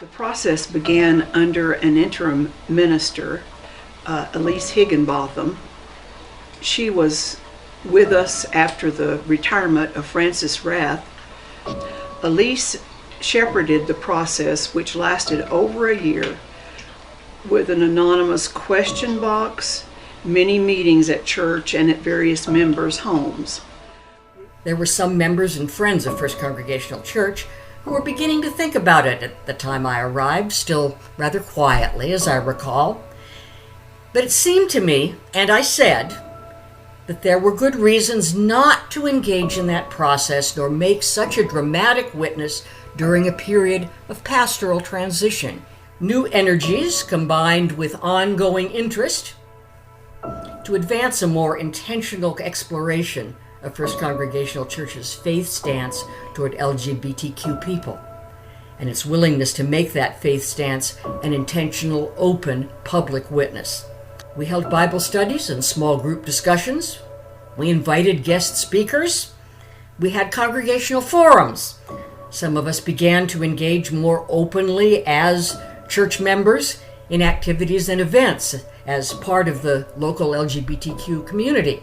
The process began under an interim minister, Elise Higginbotham. She was with us after the retirement of Francis Rath. Elise shepherded the process, which lasted over a year, with an anonymous question box, many meetings at church and at various members' homes. There were some members and friends of First Congregational Church who were beginning to think about it at the time I arrived, still rather quietly, as I recall. But it seemed to me, and I said, that there were good reasons not to engage in that process nor make such a dramatic witness during a period of pastoral transition. New energies combined with ongoing interest to advance a more intentional exploration of First Congregational Church's faith stance toward LGBTQ people, and its willingness to make that faith stance an intentional, open, public witness. We held Bible studies and small group discussions. We invited guest speakers. We had congregational forums. Some of us began to engage more openly as church members in activities and events as part of the local LGBTQ community.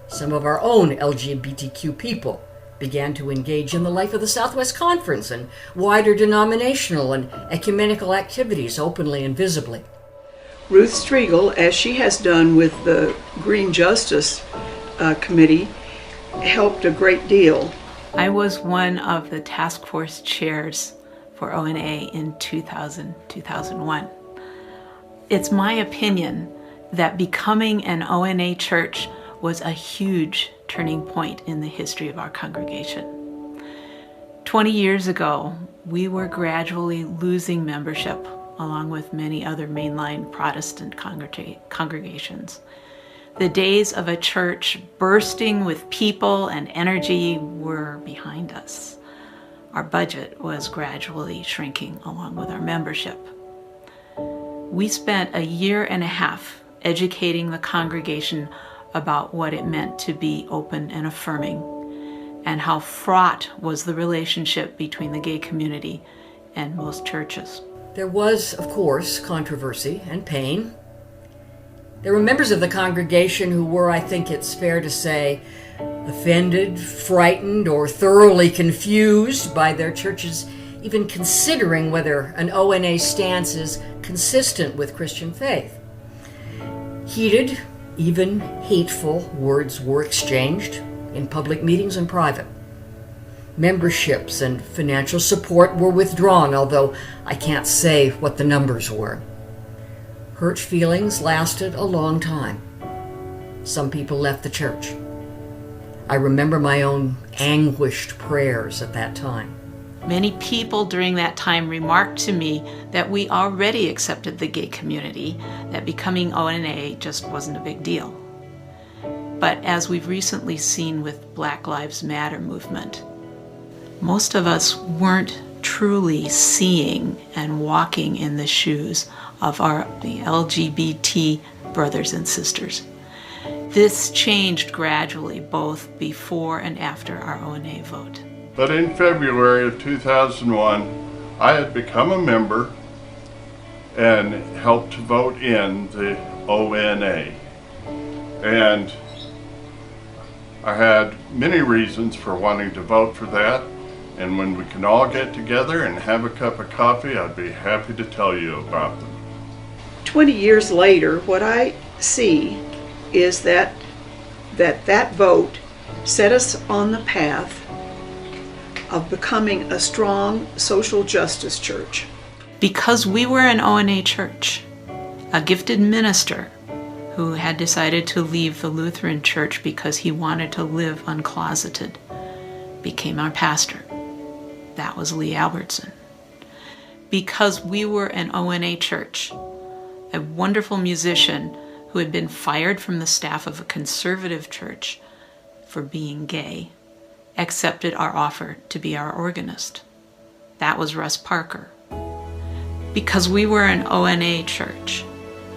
Some of our own LGBTQ people began to engage in the life of the Southwest Conference and wider denominational and ecumenical activities openly and visibly. Ruth Striegel, as she has done with the Green Justice Committee, helped a great deal. I was one of the task force chairs for ONA in 2000-2001. It's my opinion that becoming an ONA church was a huge turning point in the history of our congregation. 20 years ago, we were gradually losing membership along with many other mainline Protestant congregations. The days of a church bursting with people and energy were behind us. Our budget was gradually shrinking along with our membership. We spent a year and a half educating the congregation about what it meant to be open and affirming, and how fraught was the relationship between the gay community and most churches. There was, of course, controversy and pain. There were members of the congregation who were, I think it's fair to say, offended, frightened, or thoroughly confused by their churches even considering whether an ONA stance is consistent with Christian faith. Heated, even hateful words were exchanged in public meetings and private. Memberships and financial support were withdrawn, although I can't say what the numbers were. Hurt feelings lasted a long time. Some people left the church. I remember my own anguished prayers at that time. Many people during that time remarked to me that we already accepted the gay community, that becoming ONA just wasn't a big deal. But as we've recently seen with Black Lives Matter movement, most of us weren't truly seeing and walking in the shoes of the LGBT brothers and sisters. This changed gradually both before and after our ONA vote. But in February of 2001, I had become a member and helped vote in the ONA. And I had many reasons for wanting to vote for that. And when we can all get together and have a cup of coffee, I'd be happy to tell you about them. 20 years later, what I see is that vote set us on the path of becoming a strong social justice church. Because we were an ONA church, a gifted minister who had decided to leave the Lutheran church because he wanted to live uncloseted became our pastor. That was Lee Albertson. Because we were an ONA church, a wonderful musician who had been fired from the staff of a conservative church for being gay accepted our offer to be our organist. That was Russ Parker. Because we were an ONA church,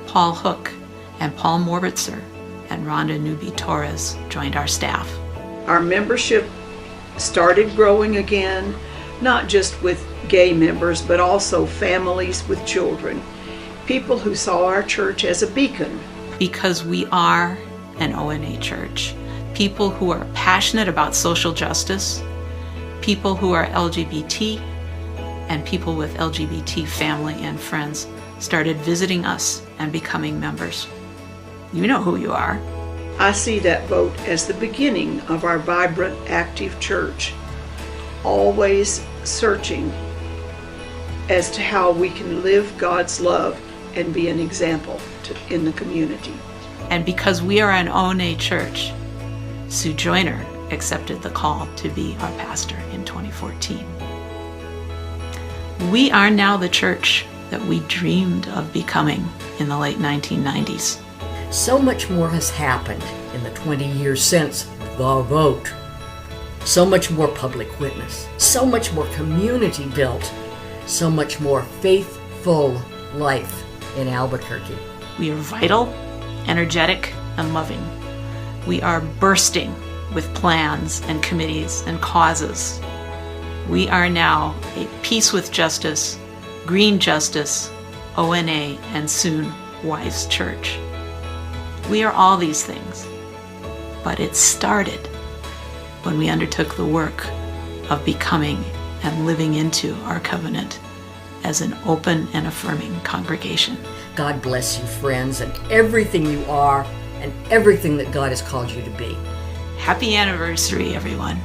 Paul Hook and Paul Morbitzer and Rhonda Newby Torres joined our staff. Our membership started growing again. not just with gay members, but also families with children, people who saw our church as a beacon. Because we are an ONA church, people who are passionate about social justice, people who are LGBT, and people with LGBT family and friends started visiting us and becoming members. You know who you are. I see that vote as the beginning of our vibrant, active church, always searching as to how we can live God's love and be an example in the community. And because we are an ONA church, Sue Joyner accepted the call to be our pastor in 2014. We are now the church that we dreamed of becoming in the late 1990s. So much more has happened in the 20 years since the vote. So much more public witness, so much more community built, so much more faithful life in Albuquerque. We are vital, energetic, and loving. We are bursting with plans and committees and causes. We are now a Peace with Justice, Green Justice, ONA, and soon Wise Church. We are all these things, but it started when we undertook the work of becoming and living into our covenant as an open and affirming congregation. God bless you, friends, and everything you are and everything that God has called you to be. Happy anniversary, everyone.